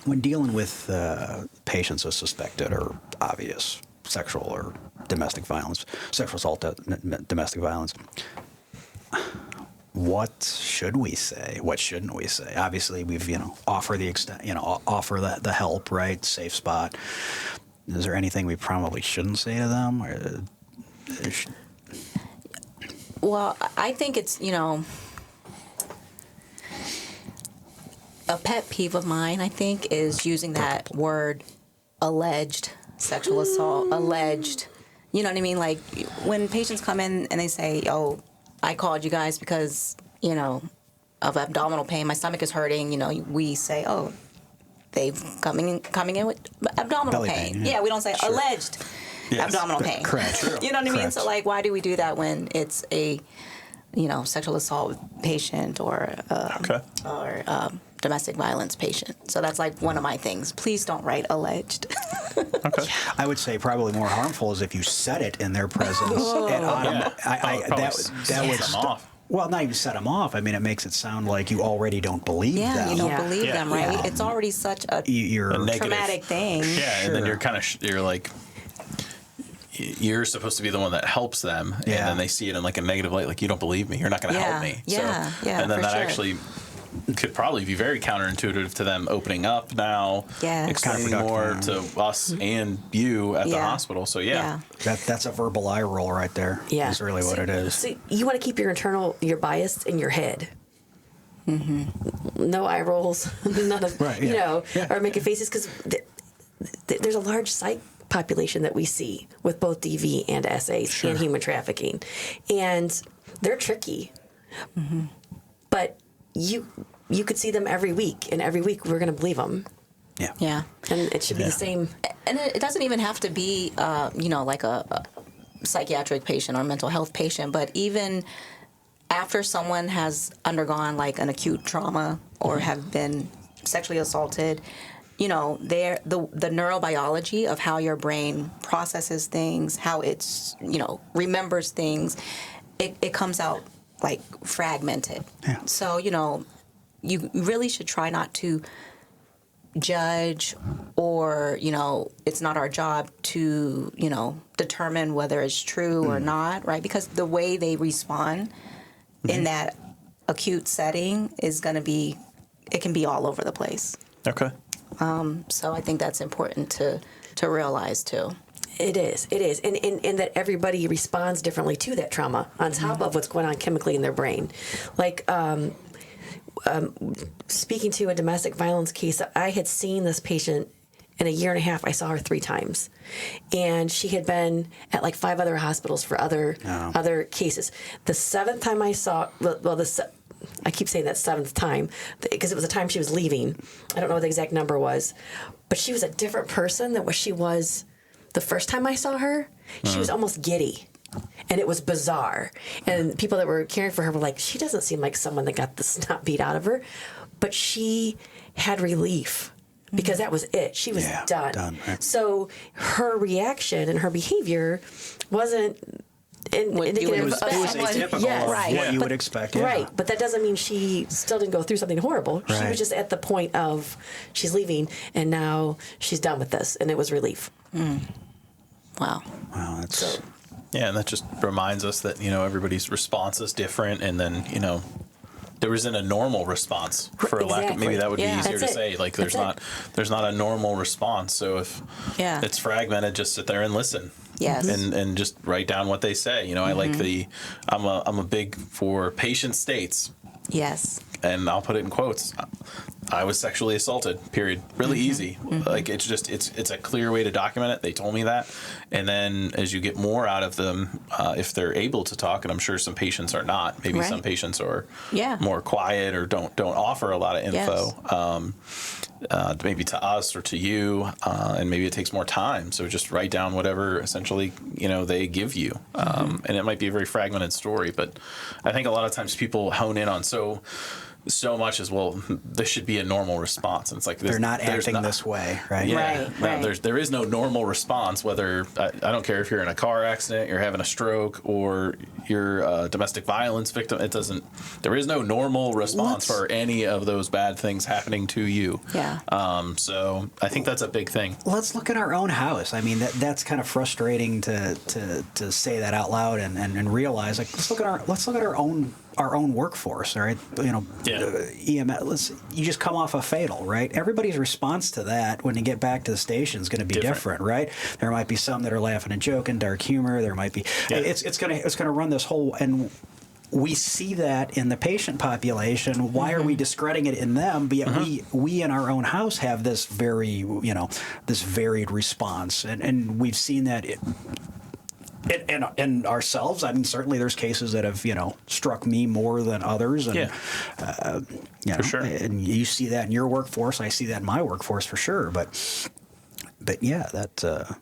When dealing with patients with suspected or obvious sexual or domestic violence, sexual assault, domestic violence, what should we say? What shouldn't we say? Obviously, we've offer the extent, offer the help, right? Safe spot. Is there anything we probably shouldn't say to them? Well, I think it's a pet peeve of mine. I think is using that word alleged sexual assault, alleged. You know what I mean? Like when patients come in and they say, "Oh, I called you guys because, of abdominal pain. My stomach is hurting." We say, "Oh, they've coming in with abdominal Belly pain." pain, Yeah, we don't say Sure. alleged abdominal pain. Correct. True. You know what I mean? Correct. So, like, why do we do that when it's a, sexual assault patient or domestic violence patient? So that's like one of my things. Please don't write alleged. Okay. I would say probably more harmful is if you said it in their presence. That would them off. Well, not even set them off. I mean, it makes it sound like you already don't believe them. Yeah, you don't believe them, right? Yeah. It's already such a You're traumatic thing. Yeah, Sure. and then you're like, you're supposed to be the one that helps them, and Yeah. then they see it in like a negative light, like you don't believe me, you're not going to help me. Yeah, and then for that sure. actually could probably be very counterintuitive to them opening up now, Yes. explaining more to us and you at the hospital. So that's a verbal eye roll right there. Yeah. Is really what it is. So you want to keep your bias in your head. Mm-hmm. No eye rolls, none of, or making faces, because there's a large psych population that we see with both DV and SAs and human trafficking. And they're tricky. Mm-hmm. But you could see them every week, and every week we're going to believe them. Yeah. Yeah. And it should be the same. And it doesn't even have to be, like a psychiatric patient or mental health patient, but even after someone has undergone like an acute trauma or have been sexually assaulted, the neurobiology of how your brain processes things, how it's, remembers things, it comes out like fragmented. Yeah. So, you really should try not to judge or, it's not our job to, determine whether it's true or not, right? Because the way they respond in that acute setting is going to be, it can be all over the place. Okay. So I think that's important to realize too. It is. And that everybody responds differently to that trauma on top of what's going on chemically in their brain. Like, speaking to a domestic violence case, I had seen this patient in a year and a half. I saw her 3 times. And she had been at like 5 other hospitals for other cases. The 7th time I saw, I keep saying that 7th time because it was the time she was leaving. I don't know what the exact number was. But she was a different person than what she was the first time I saw her. She was almost giddy. And it was bizarre. And people that were caring for her were like, she doesn't seem like someone that got the snot beat out of her. But she had relief because that was it. She was done. Right. So her reaction and her behavior wasn't indicative of It was atypical of what you would expect. Yeah. Right, but that doesn't mean she still didn't go through something horrible. She was just at the point of she's leaving, and now she's done with this, and it was relief. Wow. Wow, that's... Yeah, and that just reminds us that, everybody's response is different, and then, there isn't a normal response for a lack of, maybe that would be easier to say. Like there's not a normal response. So if it's fragmented, just sit there and listen. Yes. And just write down what they say. I like I'm a big for patient states. Yes. And I'll put it in quotes. I was sexually assaulted, period. Really easy. Like it's a clear way to document it. They told me that. And then as you get more out of them, if they're able to talk, and I'm sure some patients are not, maybe some patients are more quiet or don't offer a lot of info, maybe to us or to you, and maybe it takes more time. So just write down whatever essentially, they give you. And it might be a very fragmented story, but I think a lot of times people hone in on, so so much as, well, this should be a normal response. And it's like, They're not acting this way, right? Yeah, Right. there is no normal response, whether, I don't care if you're in a car accident, you're having a stroke, or you're a domestic violence victim. There is no normal response for any of those bad things happening to you. Yeah. So I think that's a big thing. Let's look at our own house. I mean, that's kind of frustrating to say that out loud and realize, like, let's look at our own workforce, all right? You know, EMS. You just come off a fatal, right? Everybody's response to that when you get back to the station is going to be different, right? There might be some that are laughing and joking, dark humor. There might be. Yeah. It's gonna run this whole, and we see that in the patient population. Why are we discrediting it in them? But yet we in our own house have this this varied response, and we've seen that. And ourselves, I mean, certainly there's cases that have, struck me more than others. And, for sure. And you see that in your workforce. I see that in my workforce for sure. But yeah, that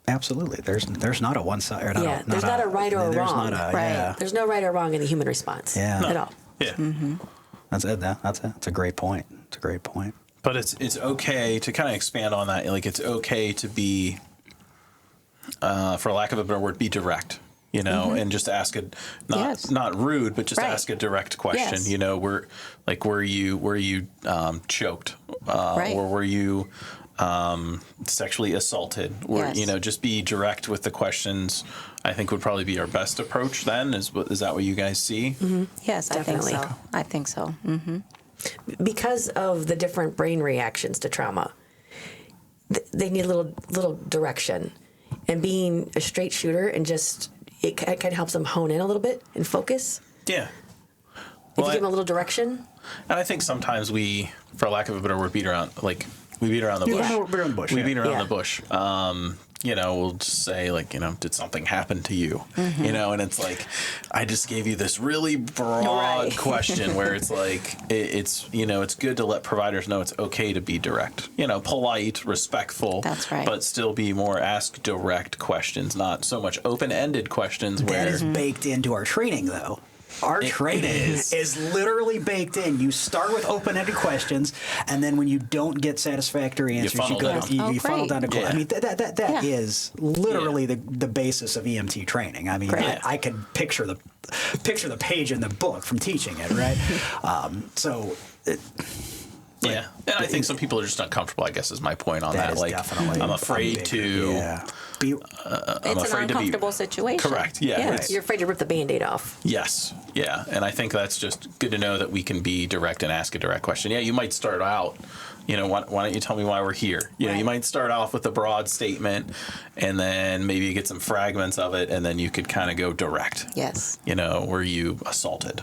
absolutely. There's not a one side. There's not a right or a wrong. Right. There's no right or wrong in the human response. At all. Yeah. That's it. That's a great point. It's a great point. But it's okay to kind of expand on that. Like, it's okay to be, for lack of a better word, be direct, and just ask not rude, but just ask a direct question. Yes. Were you choked, or were you sexually assaulted, or just be direct with the questions. I think would probably be our best approach. Then is that what you guys see? Yes, Definitely. I think so. Because of the different brain reactions to trauma, they need a little direction. And being a straight shooter and it kind of helps them hone in a little bit and focus. Yeah. If you give them a little direction. And I think sometimes we, for lack of a better word, beat around the bush. We beat around the bush. We'll just say, did something happen to you? And it's like, I just gave you this really broad question where it's like, it's good to let providers know it's okay to be direct, polite, respectful. That's right. But still be more ask direct questions, not so much open-ended questions where. That is baked into our training, though. Our training is literally baked in. You start with open-ended questions, and then when you don't get satisfactory answers, you funnel down to great. I mean, that is literally the basis of EMT training. I mean, I can picture the page in the book from teaching it, right? Yeah, and I think some people are just uncomfortable, I guess, is my point on that. Like, definitely I'm afraid to. Yeah. It's an uncomfortable situation. Correct. Yeah. You're afraid to rip the Band-Aid off. Yes. Yeah. And I think that's just good to know that we can be direct and ask a direct question. Yeah, you might start out, why don't you tell me why we're here? You might start off with a broad statement, and then maybe you get some fragments of it, and then you could kind of go direct. Yes. Were you assaulted?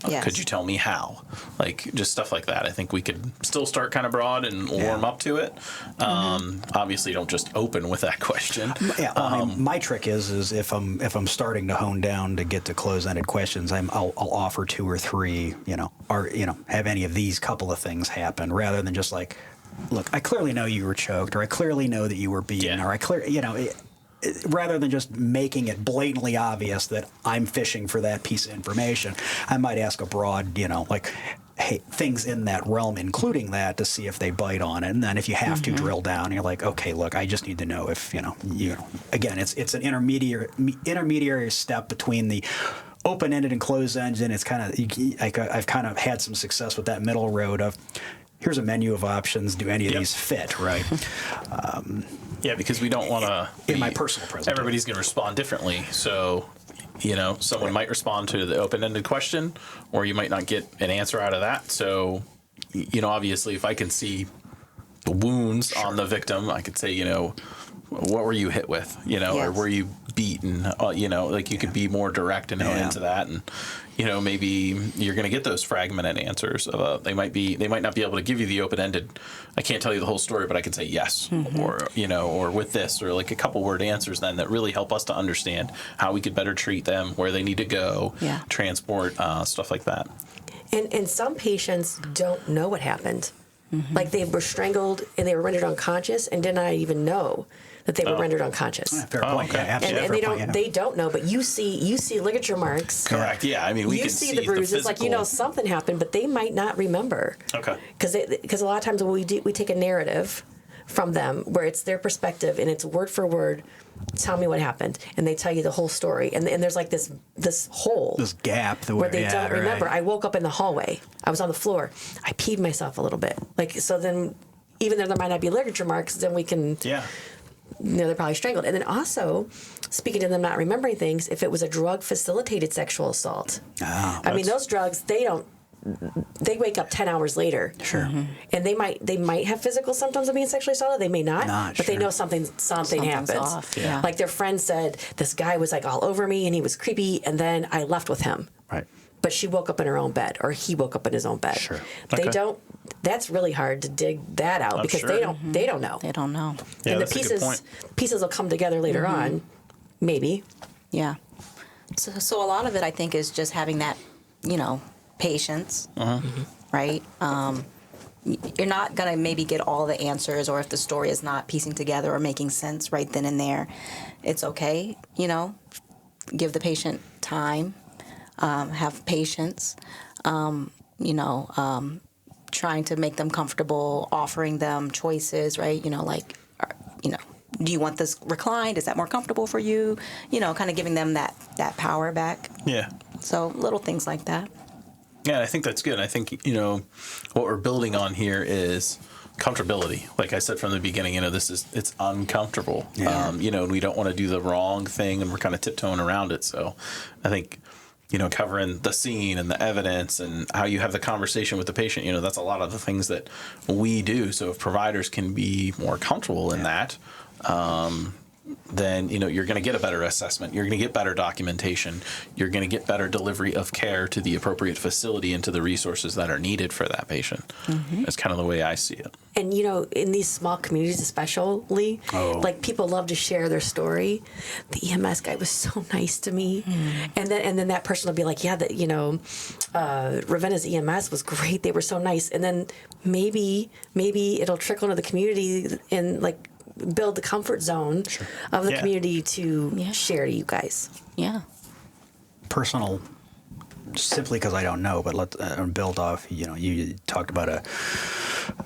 Yes. Could you tell me how? Like, just stuff like that. I think we could still start kind of broad and warm up to it. Obviously, don't just open with that question. Yeah, I mean, my trick is if I'm starting to hone down to get to close-ended questions, I'll offer 2 or 3, have any of these couple of things happen, rather than just like, look, I clearly know you were choked, or I clearly know that you were beaten, or rather than just making it blatantly obvious that I'm fishing for that piece of information, I might ask a broad, hey, things in that realm, including that, to see if they bite on it. And then if you have to drill down, you're like, okay, look, I just need to know if, again, it's an intermediary step between the open-ended and closed-ended. And it's kind of, I've kind of had some success with that middle road of, here's a menu of options. Do any of these fit, right? Yeah, because we don't want to. In my personal presentation, everybody's going to respond differently. So, someone might respond to the open-ended question, or you might not get an answer out of that. So, obviously, if I can see the wounds on the victim, I could say, what were you hit with? Or were you beaten? You could be more direct and hone into that, and maybe you're going to get those fragmented answers. They might not be able to give you the open-ended. I can't tell you the whole story, but I can say yes, or with this, or like a couple word answers then that really help us to understand how we could better treat them, where they need to go, transport, stuff like that. And some patients don't know what happened. Like they were strangled and they were rendered unconscious and did not even know that they were rendered unconscious. Fair point. okay. Yeah, absolutely. And Fair they point, don't yeah. they don't know, but you see ligature marks. Correct. Yeah. I mean, we You can see the bruises, like physical. something happened, but they might not remember. Okay. Because a lot of times when we take a narrative from them where it's their perspective and it's word for word, tell me what happened, and they tell you the whole story, and there's like this hole, This gap where they don't remember. Right. I woke up in the hallway. I was on the floor. I peed myself a little bit. Like, so then, even though there might not be ligature marks, then we can, Yeah. they're probably strangled. And then also, speaking to them not remembering things, if it was a drug facilitated sexual assault. Oh, I mean, those drugs, they wake up 10 hours later. Sure. And they might have physical symptoms of being sexually assaulted. They may not, but they sure. know something Something's happens. off, yeah. Like their friend said, this guy was like all over me and he was creepy, and then I left with him. Right. But she woke up in her own bed, or he woke up in his own bed. Sure. They Okay. don't. That's really hard to dig that out because sure. they don't. They don't know. They don't know. Yeah, and that's the a good point. pieces will come together later on, maybe. Yeah. So a lot of it, I think, is just having that, patience, right? You're not going to maybe get all the answers, or if the story is not piecing together or making sense right then and there, it's okay, give the patient time, have patience, trying to make them comfortable, offering them choices, right? Do you want this reclined? Is that more comfortable for you? Kind of giving them that power back. Yeah. So little things like that. Yeah, I think that's good. I think, what we're building on here is comfortability. Like I said from the beginning, it's uncomfortable. Yeah. And we don't want to do the wrong thing, and we're kind of tiptoeing around it. So I think, covering the scene and the evidence and how you have the conversation with the patient, that's a lot of the things that we do. So if providers can be more comfortable in that, then you're going to get a better assessment. You're going to get better documentation. You're going to get better delivery of care to the appropriate facility and to the resources that are needed for that patient. That's kind of the way I see it. And in these small communities especially, like people love to share their story. The EMS guy was so nice to me. And then that person will be like, yeah, Ravenna's EMS was great. They were so nice. And then maybe it'll trickle into the community and like build the comfort zone of the community to share to you guys. Yeah. Personal, simply because I don't know, but let's build off. You talked about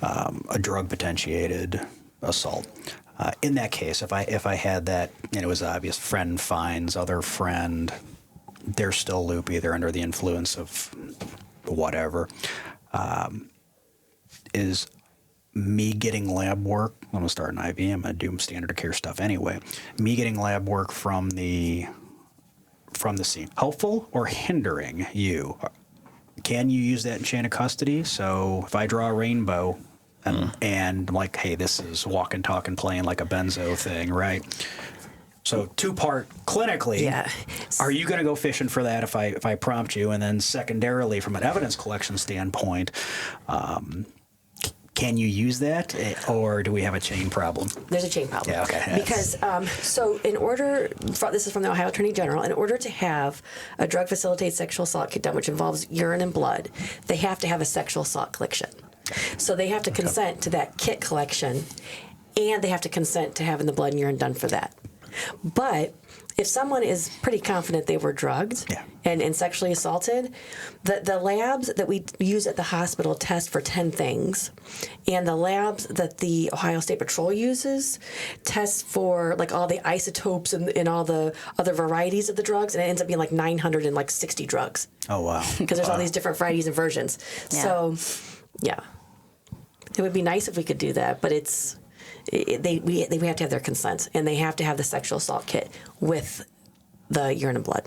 a drug potentiated assault. In that case, if I had that, and it was obvious, friend finds other friend, they're still loopy, they're under the influence of whatever. Is me getting lab work, I'm going to start an IV, I'm going to do standard of care stuff anyway. Me getting lab work from the scene, helpful or hindering you? Can you use that in chain of custody? So if I draw a rainbow and I'm like, hey, this is walking, talking, playing like a benzo thing, right? So two-part clinically, are you going to go fishing for that if I prompt you? And then secondarily, from an evidence collection standpoint, can you use that, or do we have a chain problem? There's a chain problem. Yeah, okay. Because, so this is from the Ohio Attorney General, in order to have a drug-facilitated sexual assault kit done, which involves urine and blood, they have to have a sexual assault collection. So they have to consent to that kit collection, and they have to consent to having the blood and urine done for that. But if someone is pretty confident they were drugged and sexually assaulted, the labs that we use at the hospital test for 10 things. And the labs that the Ohio State Patrol uses test for like all the isotopes and all the other varieties of the drugs. And it ends up being like 960 drugs. Oh, wow. Because there's all these different varieties and versions. Yeah. So, yeah. It would be nice if we could do that, but we have to have their consent, and they have to have the sexual assault kit with the urine and blood.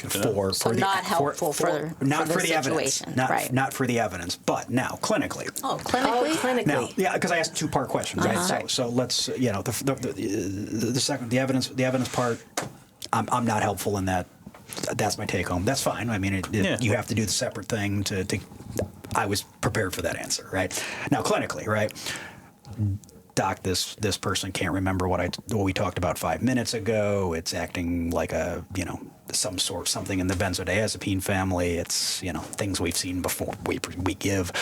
Not helpful for the evidence, situation. not for the evidence, but now clinically. Clinically. Now, because I asked two-part questions, right? So let's the second the evidence part. I'm not helpful in that. That's my take home. That's fine. I mean, you have to do the separate thing to. I was prepared for that answer, right? Now clinically, right? Doc, this person can't remember what we talked about 5 minutes ago. It's acting like something in the benzodiazepine family. It's things we've seen before. We give.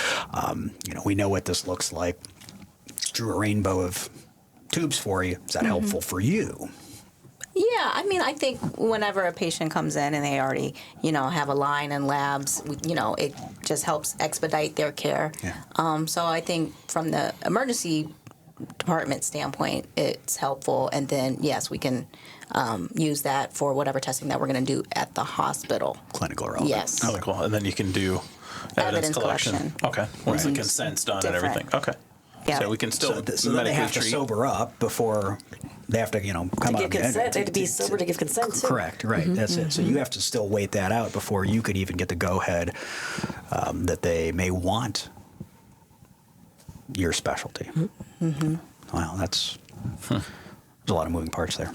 We know what this looks like. Drew a rainbow of tubes for you. Is that helpful for you? Yeah, I mean, I think whenever a patient comes in and they already, have a line in labs, it just helps expedite their care. Yeah. So I think from the emergency department standpoint, it's helpful. And then, yes, we can use that for whatever testing that we're going to do at the hospital. Clinical relevant. Yes. Clinical, and then you can do evidence collection. Okay. Once the consent's done and everything. Okay. Yeah. So we can still So then they medically have to treat. sober up before they have to, come To out give consent, they have to be sober to give consent too. Correct, right. That's it. So you have to still wait that out before you could even get the go-ahead that they may want your specialty. Wow, there's a lot of moving parts there.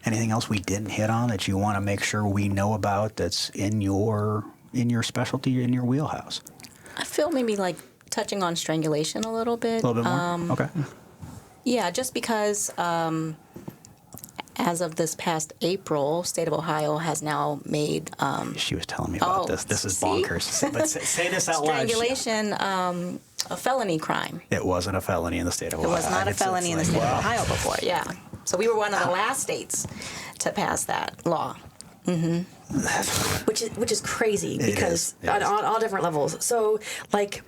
Anything else we didn't hit on that you want to make sure we know about that's in your specialty, in your wheelhouse? I feel maybe like touching on strangulation a little bit. A little bit more? Okay. Yeah, just because as of this past April, state of Ohio has now made She was telling me about this. This is see? bonkers. But say this out loud. strangulation a felony crime. It wasn't a felony in the state of It Ohio. was not a felony in the state of Ohio before, yeah. So we were one of the last states to pass that law. Which is crazy because It is. on all different levels. So like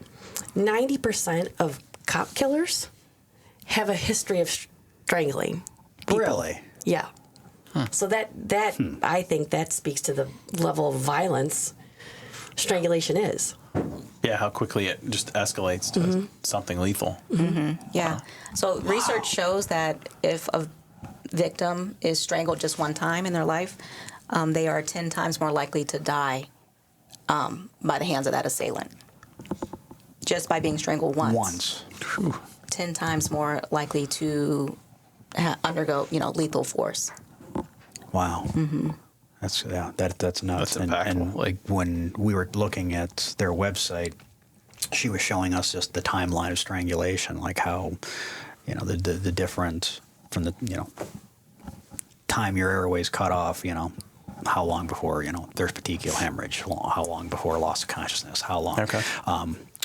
90% of cop killers have a history of strangling people. Really? Yeah. So that I think that speaks to the level of violence strangulation is. Yeah, how quickly it just escalates to something lethal. Yeah. So research shows that if a victim is strangled just one time in their life, they are 10 times more likely to die by the hands of that assailant. Just by being strangled once. Whew. 10 times more likely to undergo, lethal force. Wow. That's that's nuts. That's impactful. And Like- when we were looking at their website, she was showing us just the timeline of strangulation, like how, the different from the time your airways cut off, how long before there's petechial hemorrhage, how long before loss of consciousness, how long. Okay.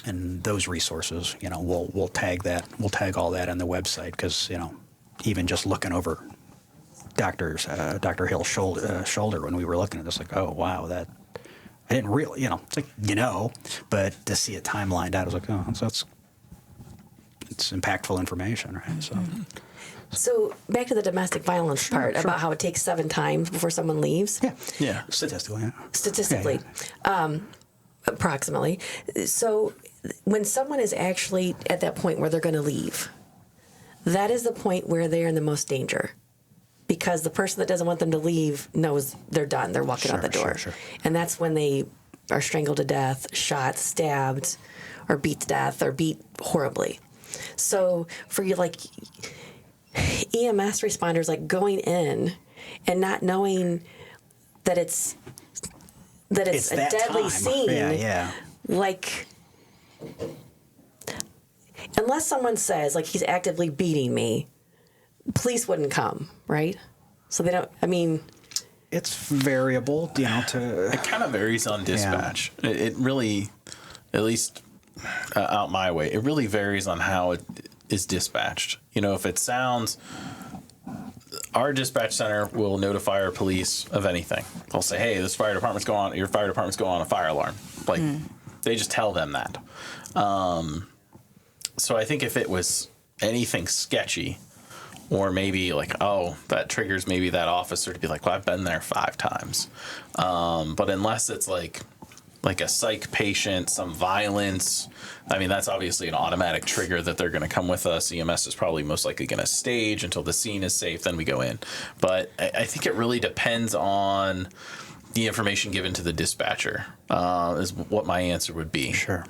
And those resources, we'll tag that. We'll tag all that on the website because even just looking over Dr. Hill's shoulder when we were looking at this, like, oh wow, that I didn't really, it's like but to see it timelined out, I was like, oh, it's impactful information, right? So. So back to the domestic violence part about how it takes 7 times before someone leaves. Yeah. Statistically, approximately. So when someone is actually at that point where they're going to leave, that is the point where they're in the most danger. Because the person that doesn't want them to leave knows they're done. They're walking out the door. Sure. And that's when they are strangled to death, shot, stabbed, or beat to death, or beat horribly. So for you, like EMS responders, like going in and not knowing that it's a deadly time. scene. Yeah. Like, unless someone says, like, he's actively beating me, police wouldn't come, right? So they don't, It's variable, to. It kind of varies on dispatch. It really, at least out my way, it really varies on how it is dispatched. If it sounds, our dispatch center will notify our police of anything. They'll say, hey, your fire department's going on a fire alarm. Like, they just tell them that. So I think if it was anything sketchy, or maybe like, oh, that triggers maybe that officer to be like, well, I've been there 5 times. But unless it's like a psych patient, some violence, that's obviously an automatic trigger that they're going to come with us. EMS is probably most likely going to stage until the scene is safe, then we go in. But I think it really depends on the information given to the dispatcher, is what my answer would be. Sure.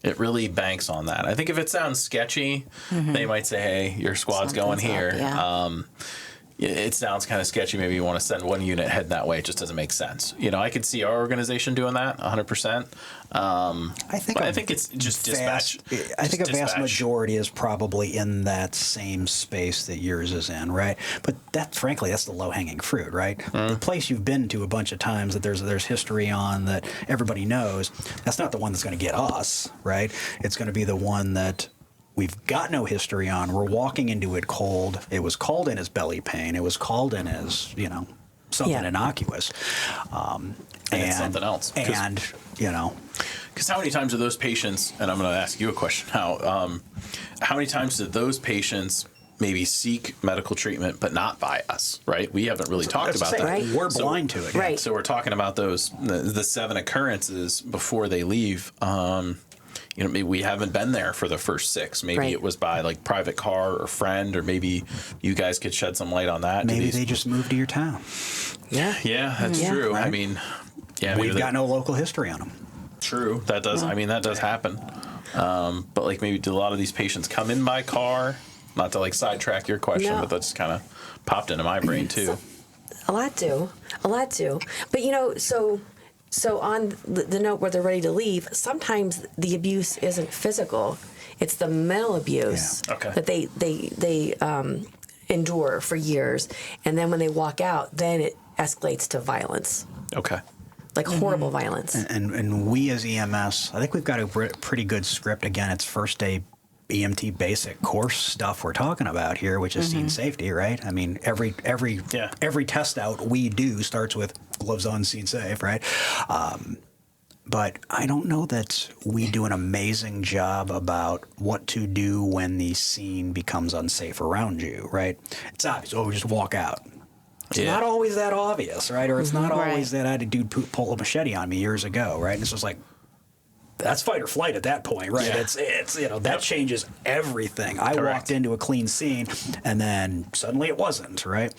It really banks on that. I think if it sounds sketchy, they might say, hey, your squad's going here. Up, yeah. It sounds kind of sketchy. Maybe you want to send one unit heading that way. It just doesn't make sense. I could see our organization doing that 100%. I think it's just dispatch. I think a vast majority is probably in that same space that yours is in, right? But frankly, that's the low-hanging fruit, right? The place you've been to a bunch of times that there's history on that everybody knows, that's not the one that's going to get us, right? It's going to be the one that we've got no history on. We're walking into it cold. It was called in as belly pain. It was called in as, something innocuous. And it's something else. And, Because how many times do those patients, and I'm going to ask you a question now, how many times do those patients maybe seek medical treatment but not by us, right? We haven't really talked about that. Right. We're blind to it. Right. So we're talking about those, the 7 occurrences before they leave. Maybe we haven't been there for the first 6. Maybe it was by like private car or friend, or maybe you guys could shed some light on that. Maybe they just moved to your town. Yeah. Yeah, that's true. Right. I mean, yeah, We've got no local history on them. True. That does. I mean, that does happen. But like, maybe do a lot of these patients come in by car? Not to like sidetrack your question, No. but that just kind of popped into my brain too. A lot do. But so on the note where they're ready to leave, sometimes the abuse isn't physical; it's the mental abuse that they endure for years, and then when they walk out, then it escalates to violence. Okay. Like horrible violence. And we as EMS, I think we've got a pretty good script. Again, it's first day EMT basic course stuff we're talking about here, which is scene safety, right? I mean, every test out we do starts with gloves on, scene safe, right? But I don't know that we do an amazing job about what to do when the scene becomes unsafe around you, right? It's obvious. Oh, just walk out. It's not always that obvious, right? Or it's not always that I had a dude pull a machete on me years ago, right? And it's just like, that's fight or flight at that point, right? Yeah. It's that changes everything. I walked into a clean scene, and then suddenly it wasn't, right?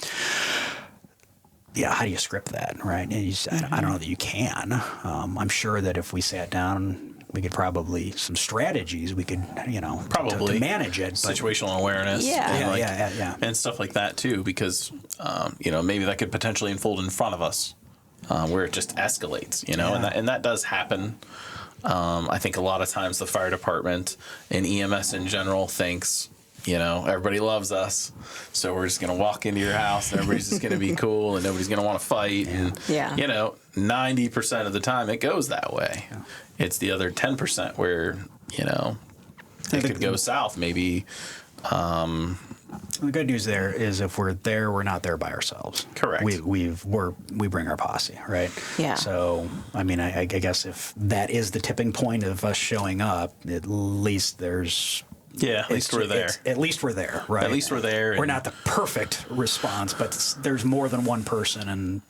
Yeah, how do you script that, right? And I don't know that you can. I'm sure that if we sat down, we could probably some strategies we could, Probably to manage it. But situational awareness, Yeah. and stuff like that too, because maybe that could potentially unfold in front of us, where it just escalates, and that does happen. I think a lot of times the fire department and EMS in general thinks, everybody loves us, so we're just going to walk into your house and everybody's just going to be cool and nobody's going to want to fight. And, 90% of the time it goes that way. Yeah. It's the other 10% where, it could go south maybe. The good news there is if we're there, we're not there by ourselves. Correct. We bring our posse, right? Yeah. So I mean, I guess if that is the tipping point of us showing up, at least there's. Yeah, at least we're there. At least we're there, right? At least we're there. We're not the perfect response, but there's more than one person, and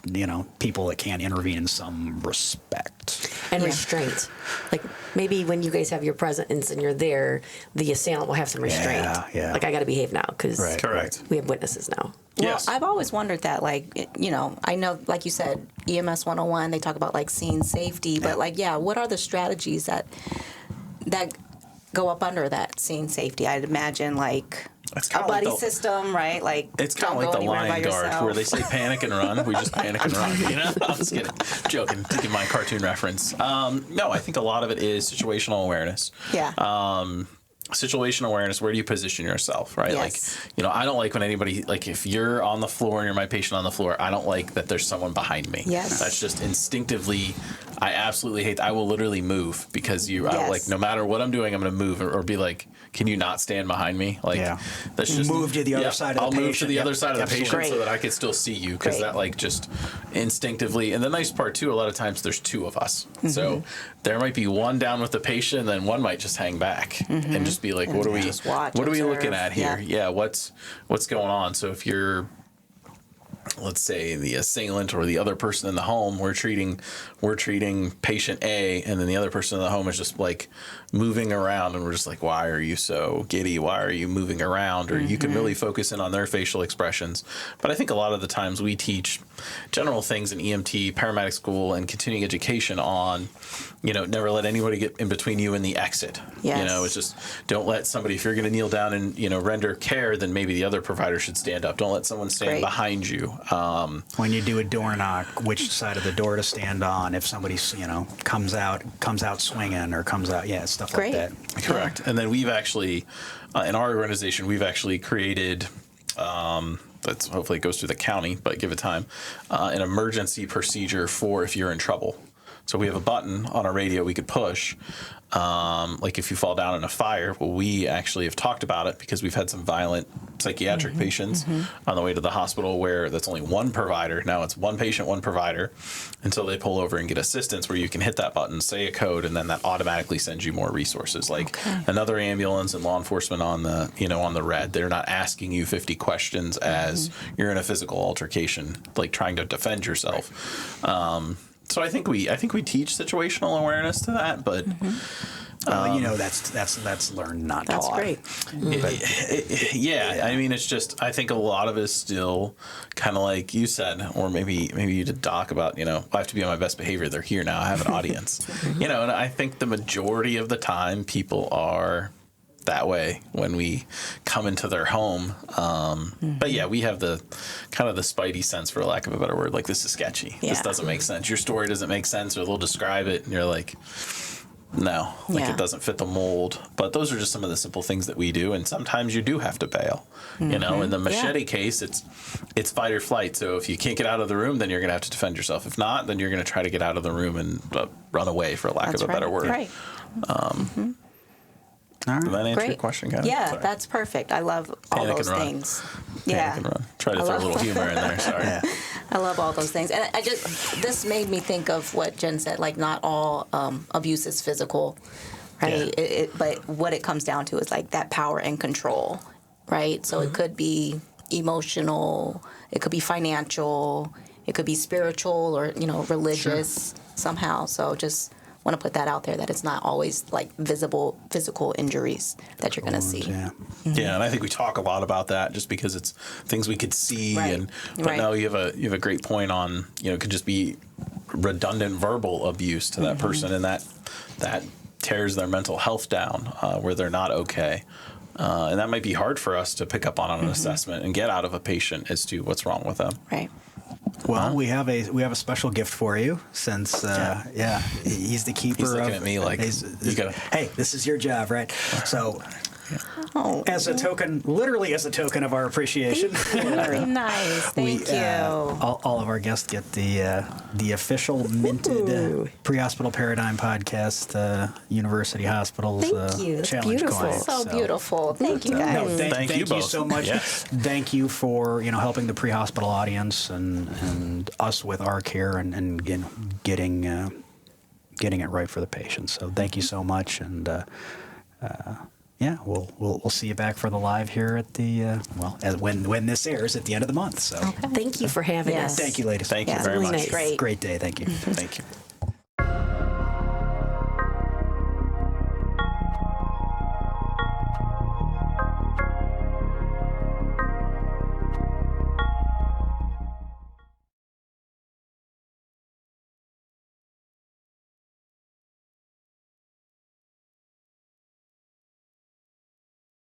people that can intervene in some respect. And restraint. Like maybe when you guys have your presence and you're there, the assailant will have some restraint. Yeah. Like I got to behave now because Correct. we have witnesses now. Well, Yes. I've always wondered that, I know, like you said, EMS 101, they talk about scene safety, but what are the strategies that go up under that scene safety? I'd imagine It's a kinda buddy like system, right? It's kind of like the Lion Guard, where they say panic and run. We just panic and run. I'm just kidding, joking. To give my cartoon reference. No, I think a lot of it is situational awareness. Yeah. Situational awareness. Where do you position yourself, right? Yes. I don't like when anybody, if you're on the floor and you're my patient on the floor, I don't like that there's someone behind me. Yes. That's just instinctively, I absolutely hate that. I will literally move because no matter what I'm doing, I'm going to move or be like, can you not stand behind me? That's just move to the other side of the patient. I'll move to the other side of the patient Great. so that I can still see you, because that just instinctively. And the nice part too, a lot of times there's 2 of us, so there might be one down with the patient, and then one might just hang back and just be like, what are we looking at here? Yeah, what's going on? So if you're, let's say, the assailant or the other person in the home, we're treating patient A, and then the other person in the home is just moving around, and we're just like, why are you so giddy? Why are you moving around? Or you can really focus in on their facial expressions. But I think a lot of the times we teach general things in EMT, paramedic school, and continuing education on, never let anybody get in between you and the exit. Yes. It's just, don't let somebody, if you're going to kneel down and, render care, then maybe the other provider should stand up. Don't let someone stand behind you. When you do a door knock, which side of the door to stand on? If somebody's comes out swinging or comes out, stuff like that. Correct. And then we've actually, in our organization, we've actually created, that's hopefully it goes through the county, but give it time, an emergency procedure for if you're in trouble. So we have a button on our radio we could push. Like if you fall down in a fire, well, we actually have talked about it because we've had some violent psychiatric patients on the way to the hospital where that's only one provider. Now it's one patient, one provider, until they pull over and get assistance where you can hit that button, say a code, and then that automatically sends you more resources. Like another ambulance and law enforcement on the, on the red. They're not asking you 50 questions as you're in a physical altercation, like trying to defend yourself. So I think we teach situational awareness to that, but that's learned, not That's taught. great. I mean, it's just I think a lot of it is still kind of like you said, or maybe you did talk about, I have to be on my best behavior. They're here now. I have an audience, and I think the majority of the time people are that way when we come into their home. But yeah, we have the kind of the spidey sense, for lack of a better word, like this is sketchy. Yeah. This doesn't make sense. Your story doesn't make sense, or they'll describe it and you're like, no, it doesn't fit the mold. But those are just some of the simple things that we do. And sometimes you do have to bail, in the machete case, it's fight or flight. So if you can't get out of the room, then you're going to have to defend yourself. If not, then you're going to try to get out of the room and run away, for lack of a better word. Right. All Did right. that answer your Great. question, Kevin? Yeah, Sorry. that's perfect. I love all Panic those and run. things. Panic Yeah. and run. Try to throw a little humor in there. Sorry. Yeah. I love all those things. And this made me think of what Jen said, like not all abuse is physical, right? Yeah. But what it comes down to is like that power and control, right? So it could be emotional, it could be financial, it could be spiritual or, religious somehow. So just want to put that out there, that it's not always like visible physical injuries that you're going to see. Yeah. Yeah, and I think we talk a lot about that just because it's things we could see. Right. But no, you have a great point on, it could just be redundant verbal abuse to that person, and that tears their mental health down where they're not okay. And that might be hard for us to pick up on an assessment and get out of a patient as to what's wrong with them. Right. Well, we have a special gift for you, since he's the keeper. He's looking at me like, you gotta. Hey, this is your job, right? So, as a token of our appreciation, Very nice. Thank you. all of our guests get the official minted pre-hospital paradigm podcast, University Hospitals Thank you. That's challenge beautiful. coin. So beautiful. Thank you guys. No, Thank thank you you both. so much. Yeah. Thank you for helping the pre-hospital audience and us with our care and getting it right for the patients. So thank you so much, and we'll see you back for the live here at the when this airs at the end of the month. So Thank you for having Yes. us. thank you, ladies. Thank you Yeah, very really much. nice. Great. Great day. Thank you. Thank you.